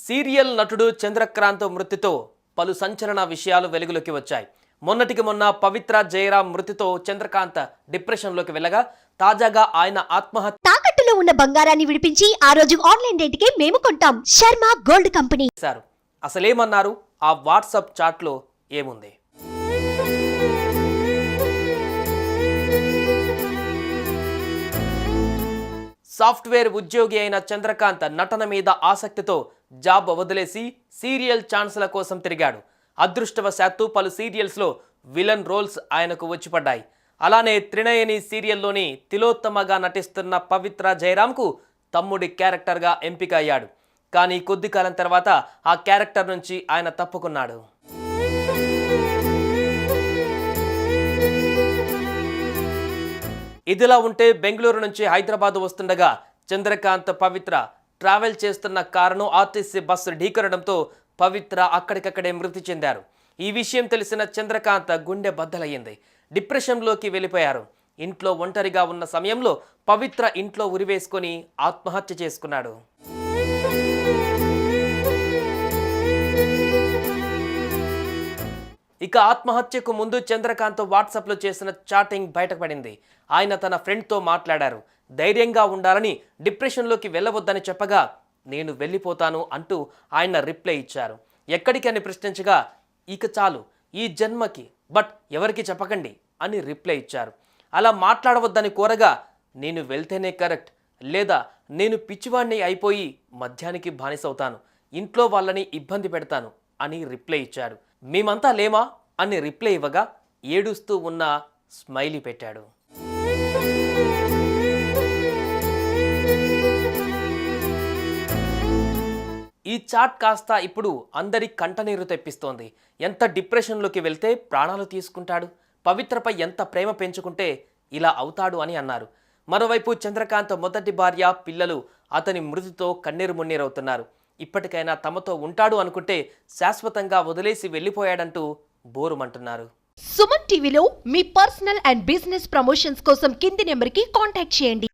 Serial నటుడు చంద్రక్రాంత్ మృతితో పలు సంచలన విషయాలు వెలుగులోకి వచ్చాయి. మొన్నటికి మొన్న పవిత్ర జయరాం మృతితో చంద్రకాంత్ డిప్రెషన్లోకి వెళ్ళగా తాజాగా ఆయన ఆత్మహత్య తాకట్టులో ఉన్న బంగారాన్ని విడిపించి ఆ రోజు ఆన్లైన్ రేటుకే మేము కొంటాం. Sharma gold company. అసలేమన్నారు? ఆ వాట్సాప్ చాట్లో ఏముంది? సాఫ్ట్వేర్ ఉద్యోగి అయిన చంద్రకాంత్ నటన మీద ఆసక్తితో జాబ్ వదిలేసి సీరియల్ ఛాన్స్ల కోసం తిరిగాడు. అదృష్టవశాత్తు పలు సీరియల్స్లో విలన్ రోల్స్ ఆయనకు వచ్చిపడ్డాయి. అలానే త్రినయని సీరియల్లోని తిలోత్తమగా నటిస్తున్న పవిత్ర జయరాంకు తమ్ముడి క్యారెక్టర్గా ఎంపిక అయ్యాడు. కానీ కొద్ది కాలం తర్వాత ఆ క్యారెక్టర్ నుంచి ఆయన తప్పుకున్నాడు. ఇదిలా ఉంటే బెంగళూరు నుంచి హైదరాబాద్ వస్తుండగా చంద్రకాంత్ పవిత్ర ట్రావెల్ చేస్తున్న కారును ఆర్టీసీ బస్సు ఢీకొనడంతో పవిత్ర అక్కడికక్కడే మృతి చెందారు. ఈ విషయం తెలిసిన చంద్రకాంత్ గుండె బద్దలయ్యింది. డిప్రెషన్లోకి వెళ్ళిపోయారు. ఇంట్లో ఒంటరిగా ఉన్న సమయంలో పవిత్ర ఇంట్లో ఉరివేసుకొని ఆత్మహత్య చేసుకున్నాడు. ఇక ఆత్మహత్యకు ముందు చంద్రకాంత్ వాట్సాప్లో చేసిన చాటింగ్ బయటపడింది. ఆయన తన ఫ్రెండ్తో మాట్లాడారు. ధైర్యంగా ఉండాలని, డిప్రెషన్లోకి వెళ్ళవద్దని చెప్పగా నేను వెళ్ళిపోతాను అంటూ ఆయన రిప్లై ఇచ్చారు. ఎక్కడికి అని ప్రశ్నించగా ఇక చాలు ఈ జన్మకి, బట్ ఎవరికి చెప్పకండి అని రిప్లై ఇచ్చారు. అలా మాట్లాడవద్దని కోరగా నేను వెళ్తేనే కరెక్ట్, లేదా నేను పిచ్చివాణ్ణి అయిపోయి మద్యానికి బానిసవుతాను, ఇంట్లో వాళ్ళని ఇబ్బంది పెడతాను అని రిప్లై ఇచ్చాడు. మేమంతా లేమా అని రిప్లై ఇవ్వగా ఏడుస్తూ ఉన్న స్మైలీ పెట్టాడు. ఈ చాట్ కాస్త ఇప్పుడు అందరి కంటనీరు తెప్పిస్తోంది. ఎంత డిప్రెషన్లోకి వెళ్తే ప్రాణాలు తీసుకుంటాడు, పవిత్రపై ఎంత ప్రేమ పెంచుకుంటే ఇలా అవుతాడు అని అన్నారు. మరోవైపు చంద్రకాంత్ మొదటి భార్య, పిల్లలు అతని మృతితో కన్నీరు మున్నీరవుతున్నారు. ఇప్పటికైనా తమతో ఉంటాడు అనుకుంటే శాశ్వతంగా వదిలేసి వెళ్ళిపోయాడంటూ బోరుమంటున్నారు. సుమన్ టీవీలో మీ పర్సనల్ అండ్ బిజినెస్ ప్రమోషన్స్ కోసం కింది నెంబర్కి కాంటాక్ట్ చేయండి.